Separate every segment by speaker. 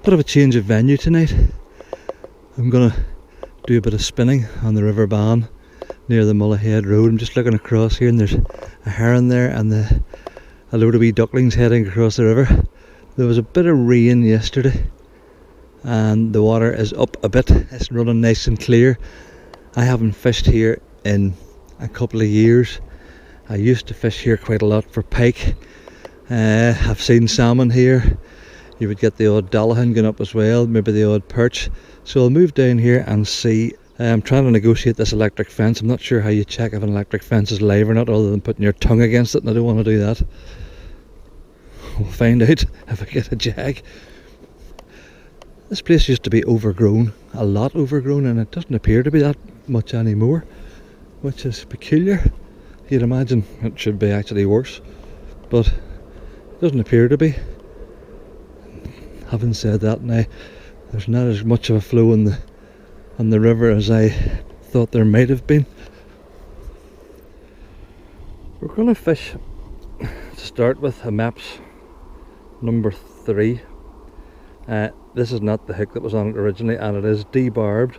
Speaker 1: Bit of a change of venue tonight. I'm gonna do a bit of spinning on the River Bann near the Lough Neagh road. I'm just looking across here and there's a heron there and a load of wee ducklings heading across the river. There was a bit of rain yesterday and the water is up a bit. It's running nice and clear. I haven't fished here in a couple of years. I used to fish here quite a lot for pike. I've seen salmon here. You would get the odd Dollaghan going up as well, maybe the odd perch. So I'll move down here and see. I'm trying to negotiate this electric fence. I'm not sure how you check if an electric fence is live or not, other than putting your tongue against it, and I don't want to do that. We'll find out if I get a jag. This place used to be overgrown, a lot overgrown, and it doesn't appear to be that much anymore, which is peculiar. You'd imagine it should be actually worse, but it doesn't appear to be. Having said that, now there's not as much of a flow on the river as I thought there might have been. We're going to fish to start with a Maps number 3. This is not the hook that was on it originally, and it is debarbed.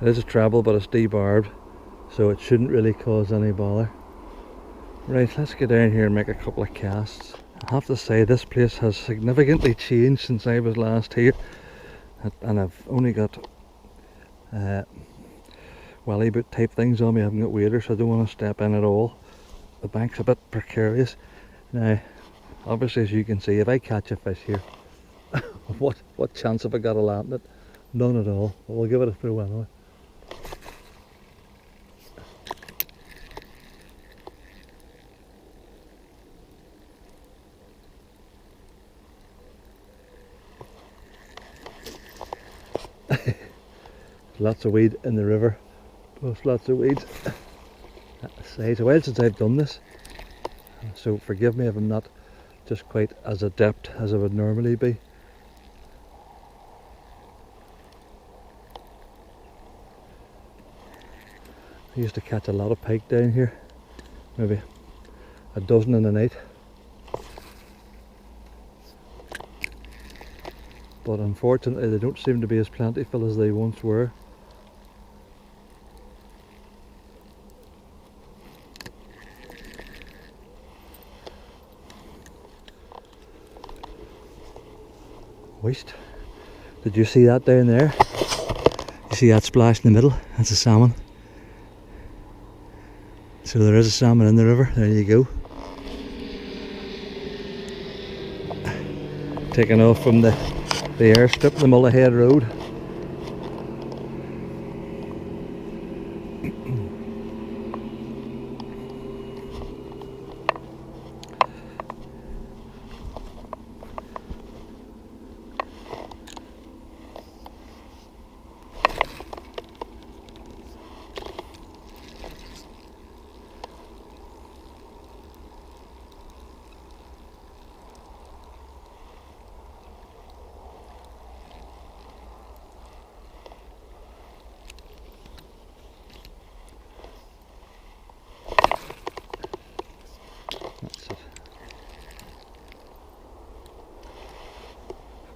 Speaker 1: It is a treble, but it's debarbed, so it shouldn't really cause any bother. Right, let's get down here and make a couple of casts. I have to say this place has significantly changed since I was last here, and I've only got welly boot type things on me. I haven't got waders, so I don't want to step in at all. The bank's a bit precarious. Now obviously, as you can see, if I catch a fish here, what chance have I got of landing it? None at all. But we'll give it a throw anyway. Lots of weed in the river, plus lots of weeds. It's a while since I've done this, so forgive me if I'm not just quite as adept as I would normally be. I used to catch a lot of pike down here, maybe a dozen in a night. But unfortunately they don't seem to be as plentiful as they once were. Waste. Did you see that down there? You see that splash in the middle? That's a salmon. So there is a salmon in the river. There you go. Taking off from the airstrip, the Lough Neagh road.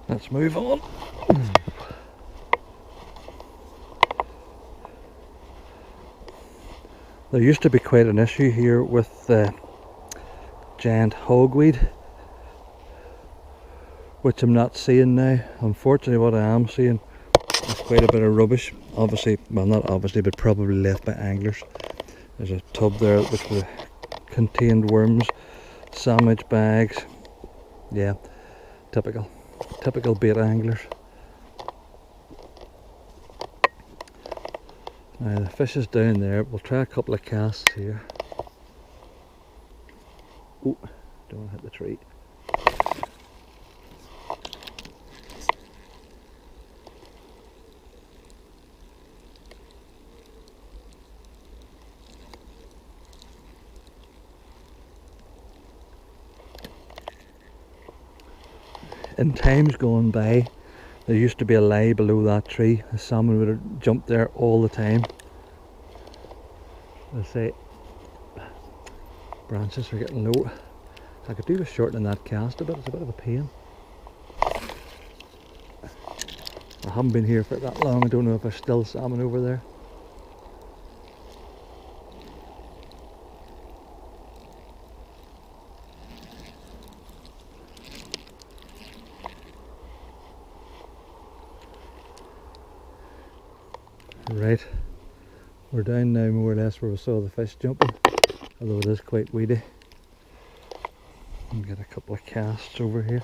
Speaker 1: Let's move on. There used to be quite an issue here with giant hogweed, which I'm not seeing now. Unfortunately, what I am seeing is quite a bit of rubbish. Obviously, well, not obviously, but probably left by anglers. There's a tub there which contained worms, sandwich bags. Yeah, typical bait anglers. Now the fish is down there. We'll try a couple of casts here. Oh, don't want to hit the tree. In times gone by, there used to be a lie below that tree. The salmon would have jumped there all the time. I say, branches are getting low. I could do with shortening that cast a bit. It's a bit of a pain. haven't been here for that long. I don't know if there's still salmon over there. Right, we're down now more or less where we saw the fish jumping, although it is quite weedy. Get a couple of casts over here.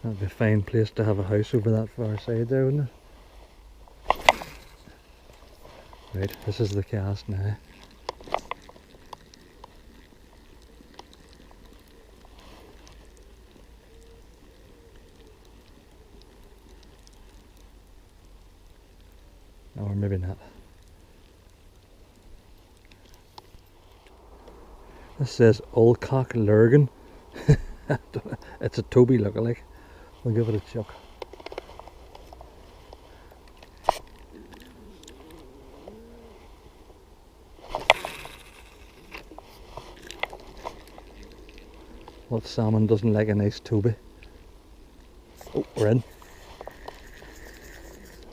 Speaker 1: That'd be a fine place to have a house over that far side there, wouldn't it? Right, this is the cast now. Or maybe not. This says Olcock Lurgan. It's a Toby lookalike. We'll give it a chuck. What salmon doesn't like a nice Toby? Oh, we're in.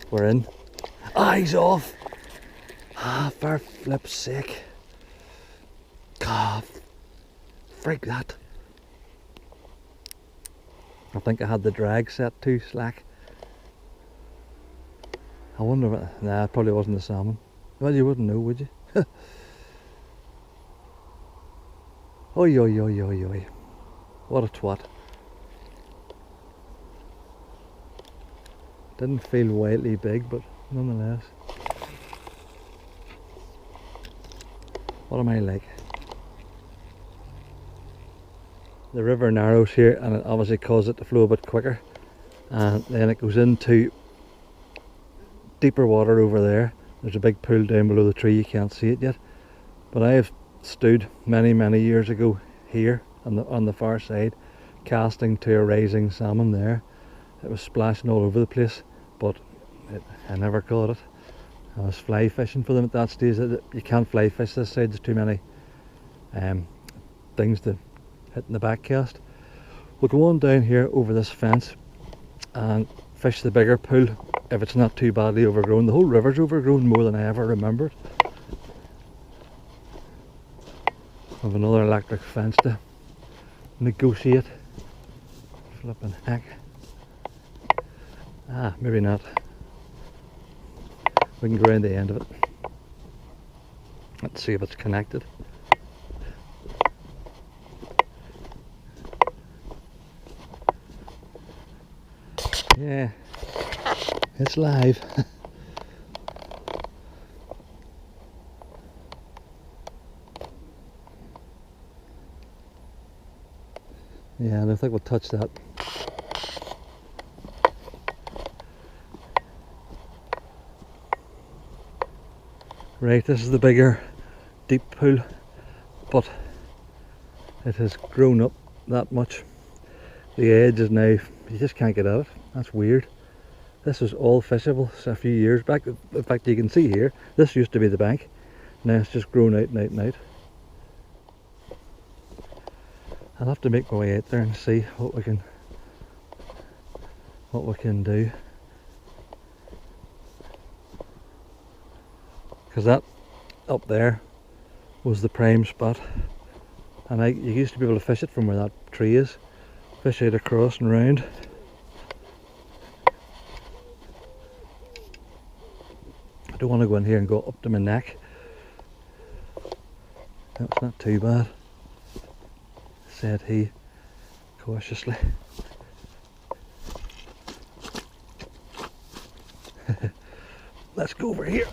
Speaker 1: We're in. Ah, he's off! Ah, for flip's sake. Ah, frig that. I think I had the drag set too slack. I wonder what... Nah, it probably wasn't the salmon. Well, you wouldn't know, would you? Oi, oi, oi, oi, oi. What a twat. Didn't feel wildly big, but nonetheless. What am I like? The river narrows here and it obviously causes it to flow a bit quicker, and then it goes into deeper water over there. There's a big pool down below the tree, you can't see it yet, but I have stood many years ago here on the far side casting to a rising salmon there. It was splashing all over the place, but I never caught it. I was fly fishing for them at that stage. You can't fly fish this side, there's too many things to hit in the back cast. We'll go on down here over this fence and fish the bigger pool if it's not too badly overgrown. The whole river's overgrown more than I ever remembered. I have another electric fence to negotiate. Flipping heck. Ah, maybe not. We can go around the end of it. Let's see if it's connected. Yeah, it's live. Yeah, I don't think we'll touch that. Right, this is the bigger deep pool, but it has grown up that much. The edge is now, you just can't get at it. That's weird. This was all fishable a few years back. In fact, you can see here, this used to be the bank. Now it's just grown out and out and out. I'll have to make my way out there and see what we can do. Because that up there was the prime spot, and you used to be able to fish it from where that tree is. Fish out across and round. I don't want to go in here and go up to my neck. That's not too bad, said he cautiously. Let's go over here.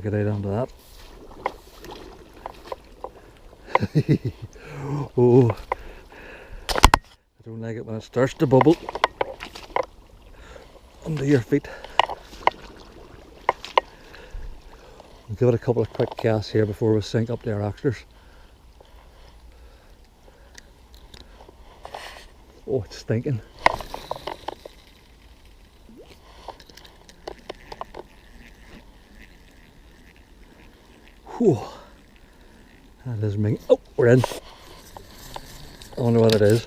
Speaker 1: get out onto that. Oh, I don't like it when it starts to bubble under your feet. We'll give it a couple of quick casts here before we sink up to our oxters. Oh, it's stinking. Whew. That is me. Oh, we're in. I wonder what it is.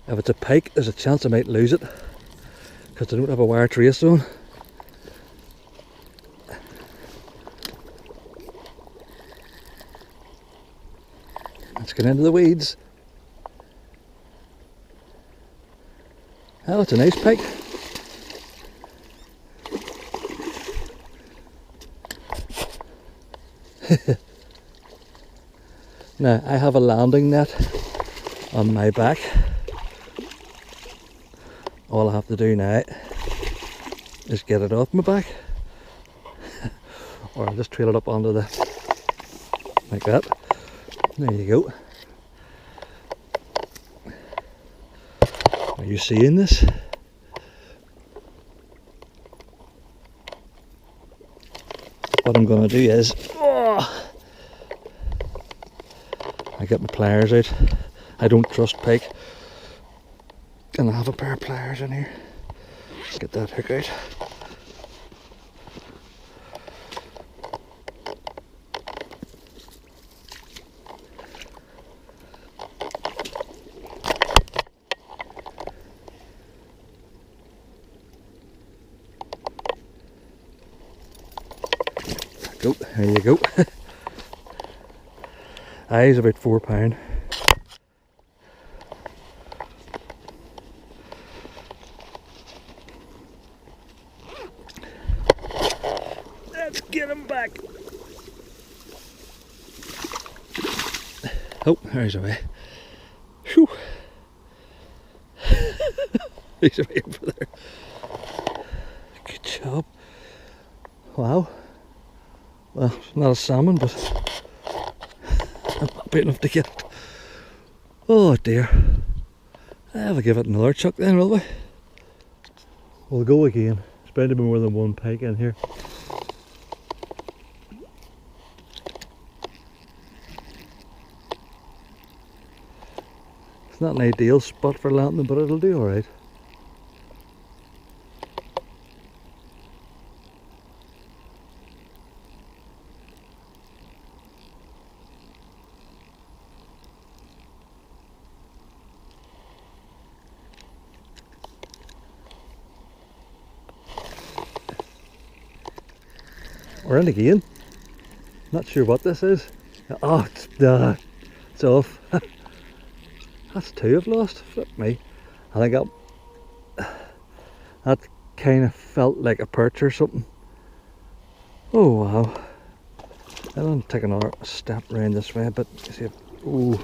Speaker 1: If it's a pike, there's a chance I might lose it because I don't have a wire trace on. Let's get into the weeds. Oh, it's a nice pike. Now, I have a landing net on my back. All I have to do now is get it off my back, or I'll just trail it up onto the, like that. There you go. Are you seeing this? What I'm going to do is, I get my pliers out. I don't trust pike, and I have a pair of pliers in here. Get that hook out. Go, there you go. He's about £4. Let's get him back. Oh, there's away. Whew. He's away over there. Good job. Wow. Well, it's not a salmon, but I'm happy enough to get it. Oh dear. I'll give it another chuck then, will we? We'll go again. There's bound to be more than one pike in here. It's not an ideal spot for landing, but it'll do alright. We're in again. Not sure what this is. Oh, it's off. That's two I've lost. Flip me. I think that kind of felt like a perch or something. Oh wow. I'll take another step round this way, but see if, ooh.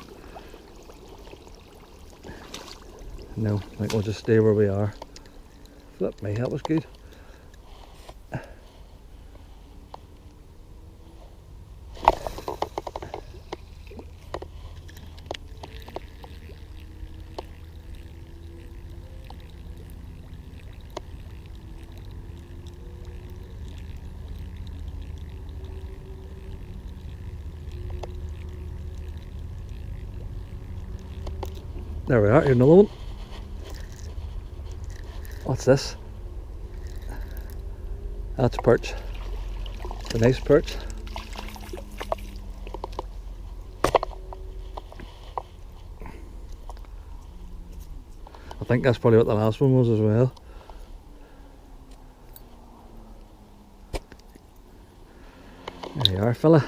Speaker 1: No, I think we'll just stay where we are. Flip me, that was good. There we are, here's another one. What's this? That's a perch. It's a nice perch. I think that's probably what the last one was as well. There you are, fella.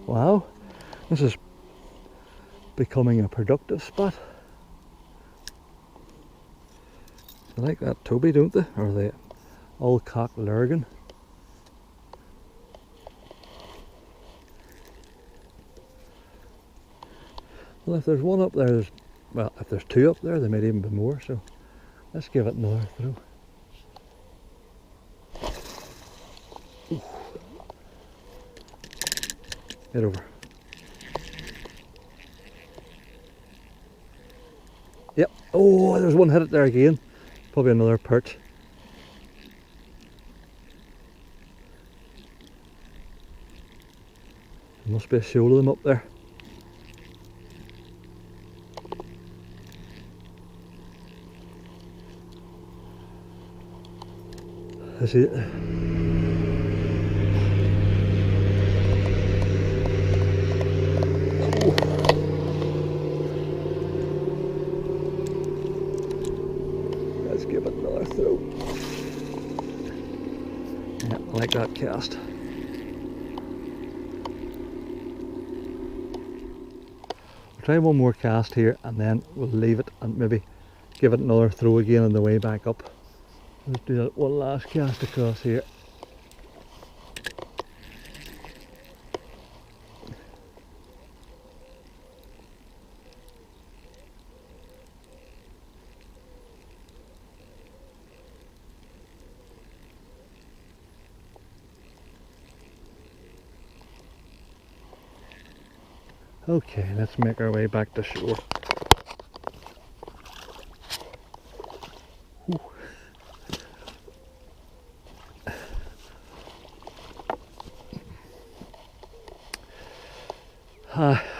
Speaker 1: Wow. This is becoming a productive spot. They like that Toby, don't they? Or the old cock lurgan. Well, if there's one up there, well, if there's two up there, there might even be more. So Let's give it another throw. Ooh. Get over. Yep. Oh, there's one hit it there again. Probably another perch. There must be a shoal of them up there. I see it. Let's give it another throw. Yeah, I like that cast. We'll try one more cast here and then we'll leave it and maybe give it another throw again on the way back up. Let's do that one last cast across here. Okay, let's make our way back to shore.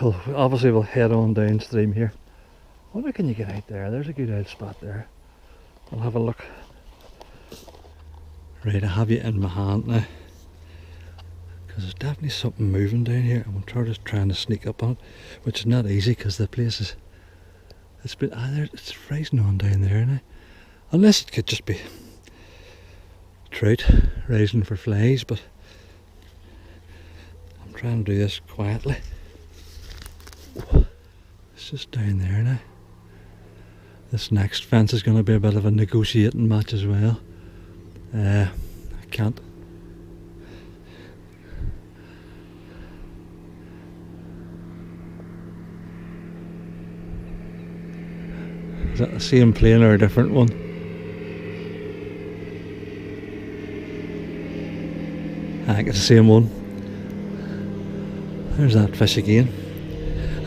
Speaker 1: Well, obviously we'll head on downstream here. What can you get out there? There's a good old spot there. I'll have a look. Right, I have you in my hand now. Because there's definitely something moving down here. I'm trying to sneak up on it, which is not easy because the place is... it's rising on down there now. Unless it could just be trout rising for flies, but I'm trying to do this quietly. It's just down there now. This next fence is going to be a bit of a negotiating match as well. I can't. Is that the same plane or a different one? I think it's the same one. There's that fish again.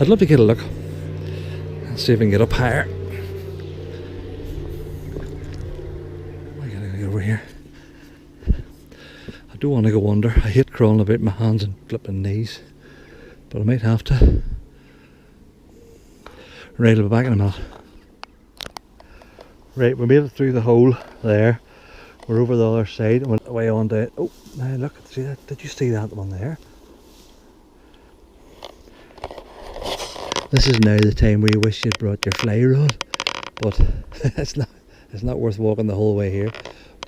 Speaker 1: I'd love to get a look. Let's see if we can get up higher. I gotta get over here. I don't want to go under. I hate crawling about my hands and flipping knees, but I might have to. Right, I'll be back in a minute. Right, we made it through the hole there. We're over the other side and went way on down. Oh, now look, see that? Did you see that one there? This is now the time where you wish you'd brought your fly rod, but it's not worth walking the whole way here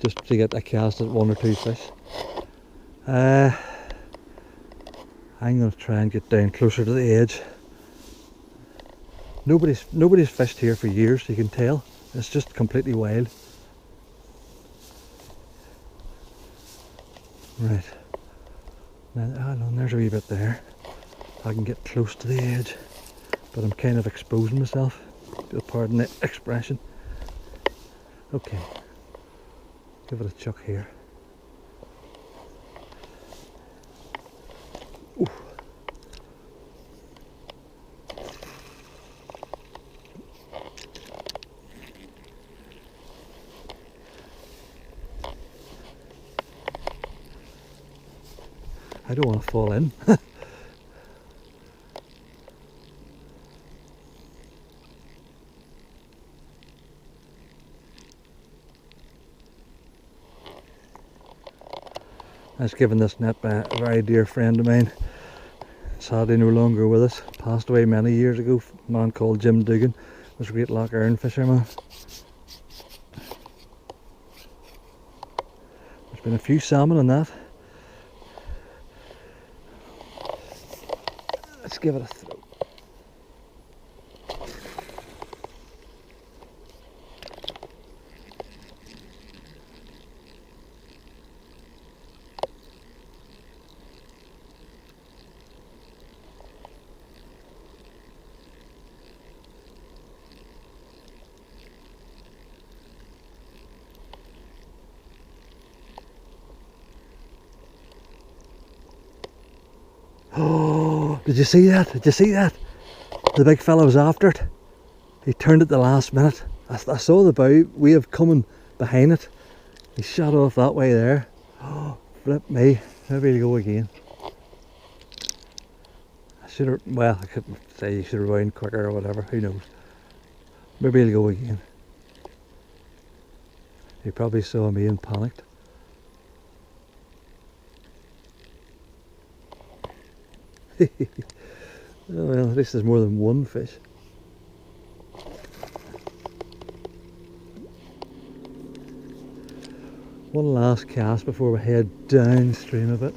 Speaker 1: just to get a cast at one or two fish. I'm going to try and get down closer to the edge. Nobody's fished here for years, you can tell. It's just completely wild. Right. Now, there's a wee bit there. I can get close to the edge, but I'm kind of exposing myself. If you'll pardon the expression. Okay. Give it a chuck here. Ooh. I don't want to fall in. I was given this net by a very dear friend of mine, sadly no longer with us, passed away many years ago, a man called Jim Dugan, was a great Lough Neagh fisherman. There's been a few salmon on that. Let's give it a throw. Did you see that? Did you see that? The big fella was after it. He turned it the last minute. I saw the bow wave coming behind it. He shot off that way there. Oh, flip me. Maybe he'll go again. I should have, well, I couldn't say you should have wound quicker or whatever. Who knows? Maybe he'll go again. He probably saw me and panicked. Oh, well, at least there's more than one fish. One last cast before we head downstream a bit.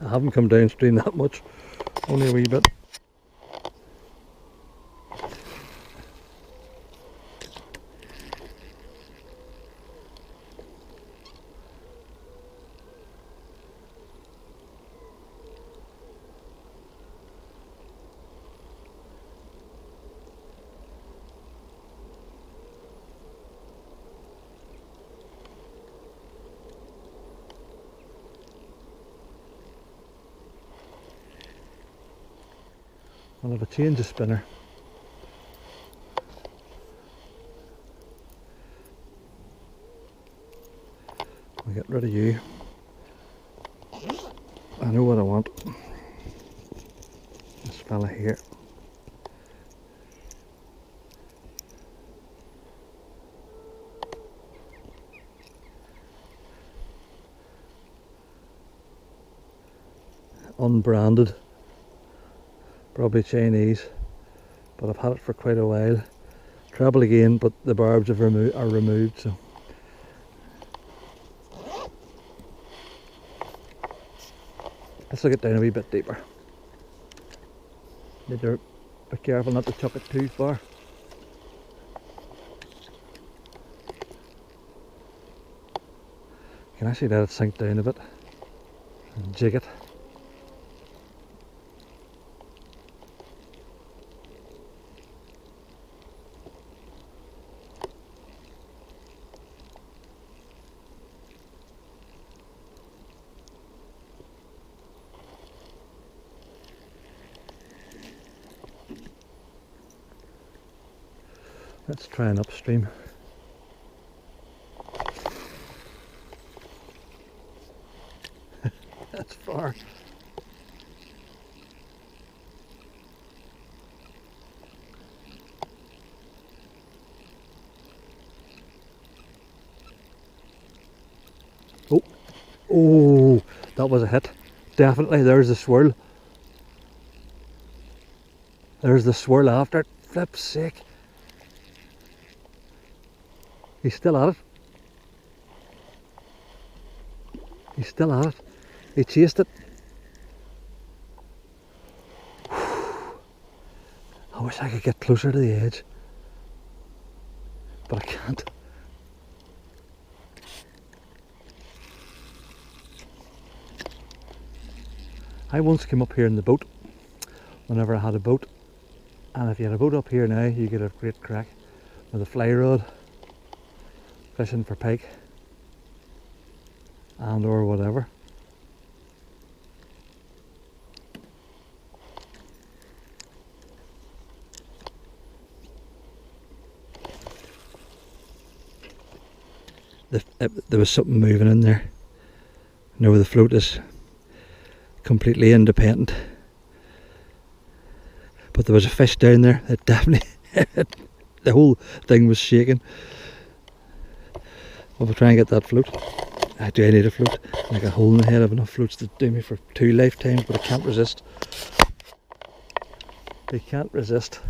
Speaker 1: I haven't come downstream that much, only a wee bit. I'll have a change of spinner. I'll get rid of you. I know what I want. This fella here. Unbranded. Probably Chinese, but I've had it for quite a while. Treble again, but the barbs are removed, so. Let's look it down a wee bit deeper. Need to be careful not to chuck it too far. You can actually let it sink down a bit and jig it. Let's try an upstream. That's far. Oh, oh, that was a hit. Definitely, there's the swirl. There's the swirl after it. Flip's sake. He's still at it. He's still at it. He chased it. I wish I could get closer to the edge, but I can't. I once came up here in the boat, whenever I had a boat, and if you had a boat up here now, you get a great crack with a fly rod, fishing for pike and or whatever. There was something moving in there. Now the float is completely independent, but there was a fish down there that definitely the whole thing was shaking. I'll try and get that float. I need a float. Like a hole in the head. I have enough floats to do me for 2 lifetimes, but I can't resist. They can't resist.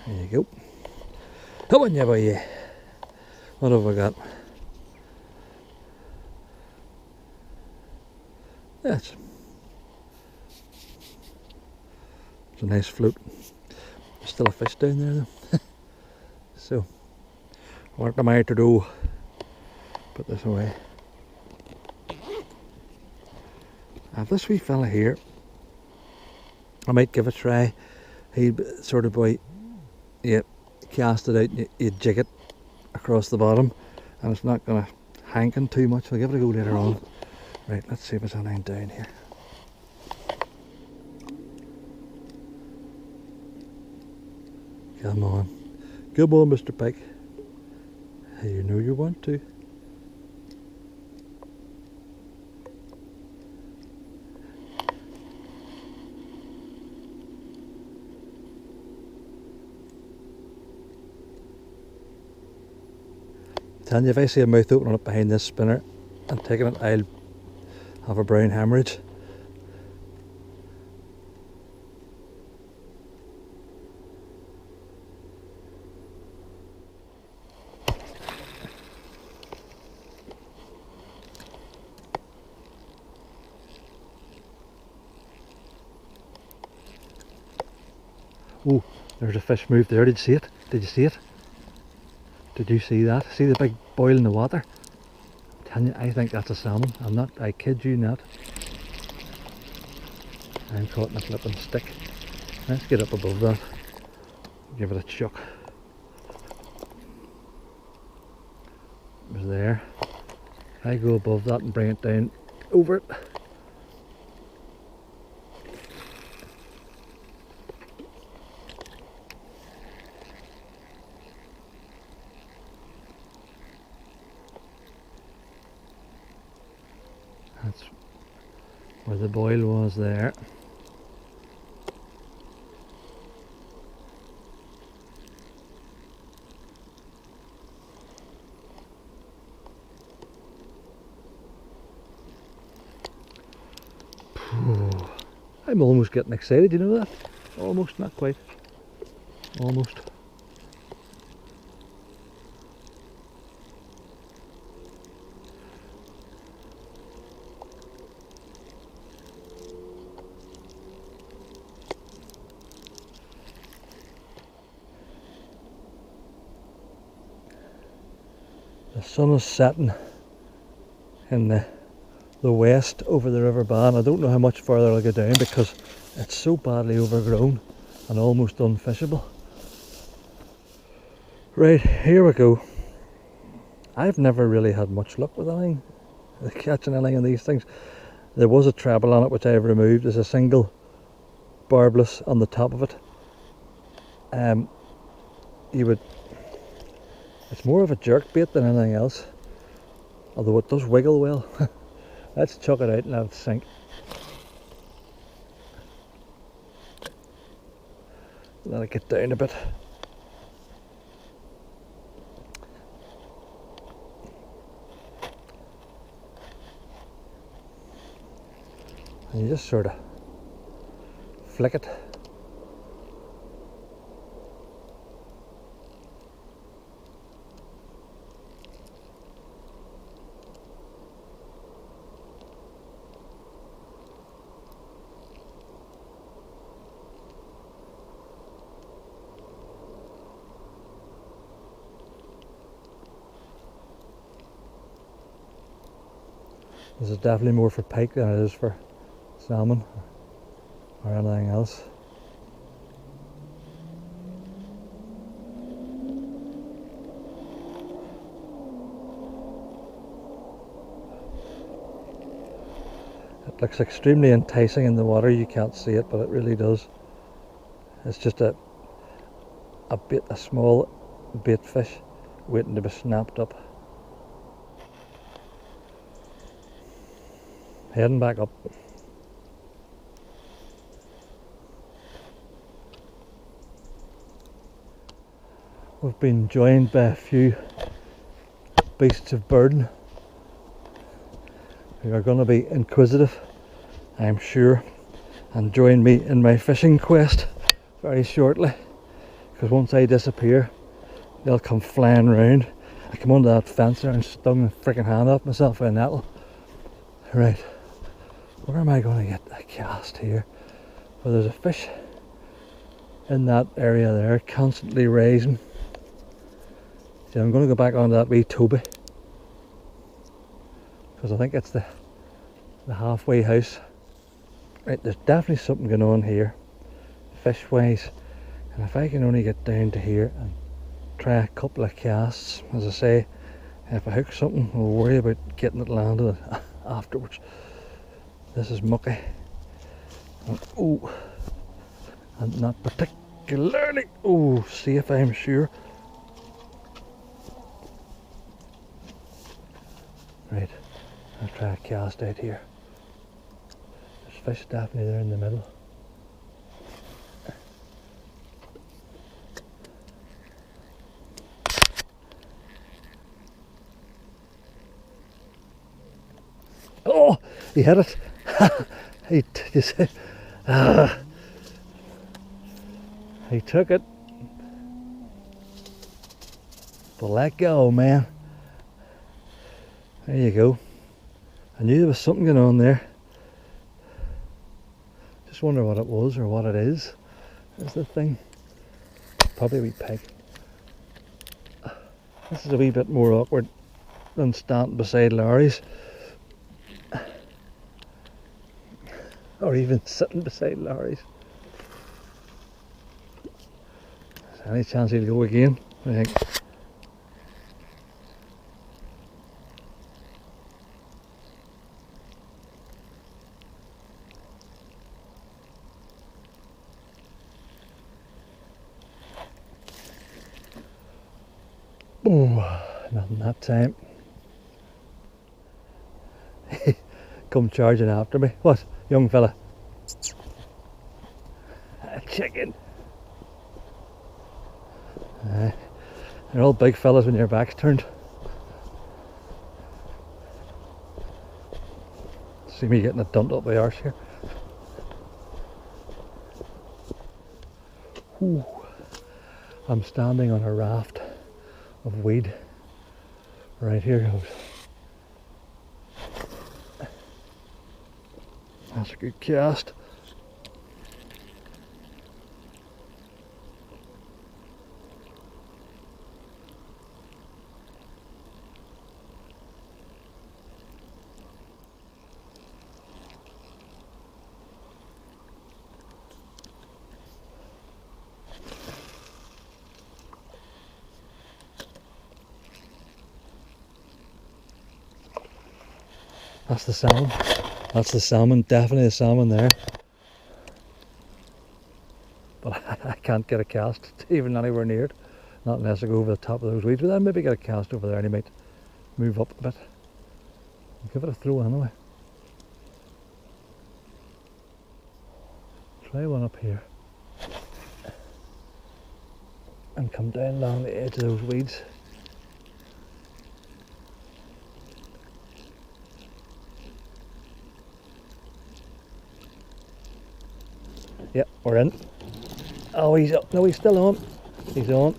Speaker 1: There you go. Come on, yeah boy, yeah. What have I got? Yes. It's a nice float. There's still a fish down there though. So What am I to do? Put this away. Now this wee fella here, I might give a try. He'd sort of boy, yeah, cast it out and you jig it across the bottom, and it's not going to hanken too much. I'll give it a go later on. Right, let's see if there's anything down here. Come on. Come on, Mr. Pike. You know you want to. Tell you, if I see a mouth opening up behind this spinner and taking it, I'll have a brown hemorrhage. Oh, there's a fish moved there. Did you see it? Did you see it? Did you see that? See the big boil in the water? I'm telling you, I think that's a salmon. I'm not, I kid you not. I'm caught in a flipping stick. Let's get up above that. Give it a chuck. It was there. I go above that and bring it down over it. That's where the boil was there. I'm almost getting excited, you know that? Almost, not quite. Almost. The sun is setting in the west over the River Bann. I don't know how much further I'll go down because it's so badly overgrown and almost unfishable. Right, here we go. I've never really had much luck with anything, catching anything on these things. There was a treble on it which I've removed. There's a single barbless on the top of it. It's more of a jerk bait than anything else, although it does wiggle well. Let's chuck it out and let it sink. Let it get down a bit. And you just sort of flick it. This is definitely more for pike than it is for salmon or anything else. It looks extremely enticing in the water. You can't see it, but it really does. It's just a small bait fish waiting to be snapped up. Heading back up. We've been joined by a few beasts of burden who are going to be inquisitive, I'm sure, and join me in my fishing quest very shortly, because once I disappear they'll come flying round. I come under that fence there and stung the freaking hand off myself with a nettle. Right, where am I going to get a cast here? Well, there's a fish in that area there constantly raising. So I'm going to go back onto that wee Toby, because I think it's the halfway house. Right, there's definitely something going on here, fish wise, and if I can only get down to here and try a couple of casts, as I say, if I hook something, we'll worry about getting it landed afterwards. This is mucky. Oh, and not particularly safe, I'm sure. Right, I'll try a cast out here. There's fish definitely there in the middle. Oh, he hit it. He took it. But let go, man. There you go. I knew there was something going on there. Just wonder what it was or what it is. Is the thing. Probably a wee pike. This is a wee bit more awkward than standing beside Larry's. Or even sitting beside Larry's. Is there any chance he'll go again? I think. Oh, nothing that time. Come charging after me. What, young fella? A chicken. They're all big fellas when your back's turned. See me getting it dumped up by arse here. Ooh. I'm standing on a raft of weed. Right, here goes. That's a good cast. That's the salmon. That's the salmon, definitely a salmon there. But I can't get a cast even anywhere near it. Not unless I go over the top of those weeds. But I'll maybe get a cast over there and he might move up a bit. I'll give it a throw anyway. Try one up here. And come down along the edge of those weeds. Yep, we're in. Oh, he's up. No, he's still on. He's on.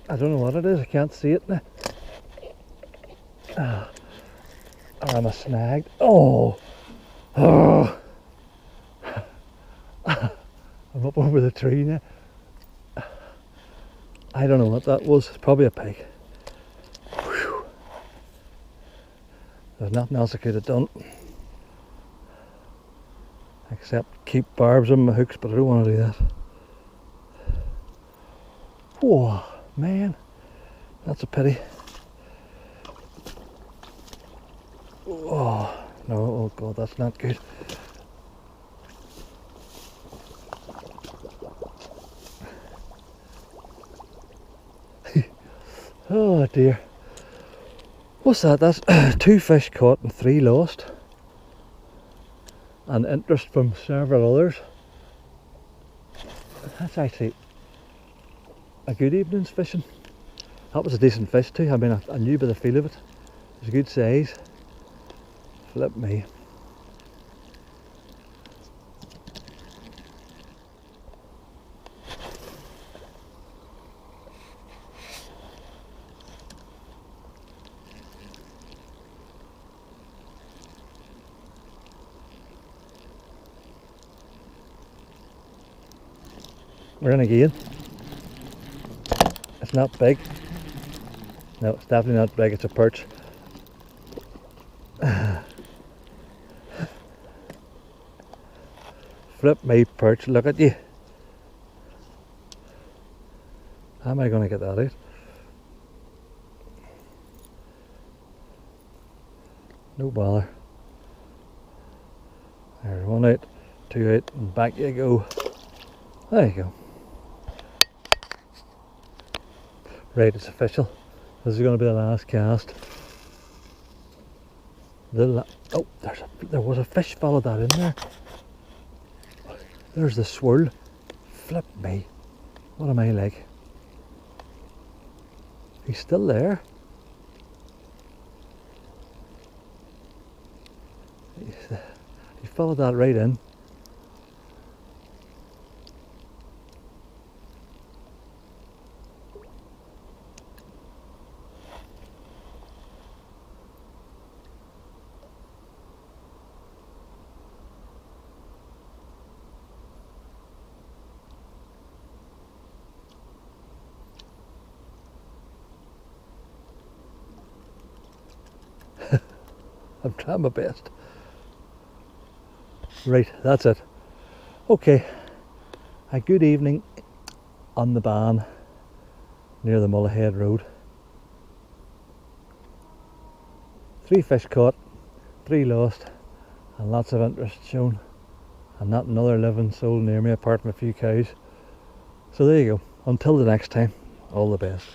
Speaker 1: I don't know what it is. I can't see it now. Ah, I'm a snagged. Oh, oh. I'm up over the tree now. I don't know what that was. It's probably a pike. Whew. There's nothing else I could have done except keep barbs on my hooks, but I don't want to do that. Whoa, man, that's a pity. Oh no, oh god, that's not good. Oh dear. What's that? That's 2 fish caught and 3 lost. And interest from several others. That's actually a good evening's fishing. That was a decent fish too. I mean, I knew by the feel of it. It was a good size. Flip me. We're in again. It's not big. No, it's definitely not big, it's a perch. Flip me perch, look at you. How am I going to get that out? No bother. There's one out, two out, and back you go. There you go. Right, it's official. This is going to be the last cast. Oh, there was a fish, followed that in there. There's the swirl. Flip me. What am I like? He's still there. He followed that right in. I'm trying my best. Right, that's it. Okay, a good evening on the Bann near the Lough Neagh road. 3 fish caught, 3 lost, and lots of interest shown, and not another living soul near me apart from a few cows. So there you go. Until the next time, all the best.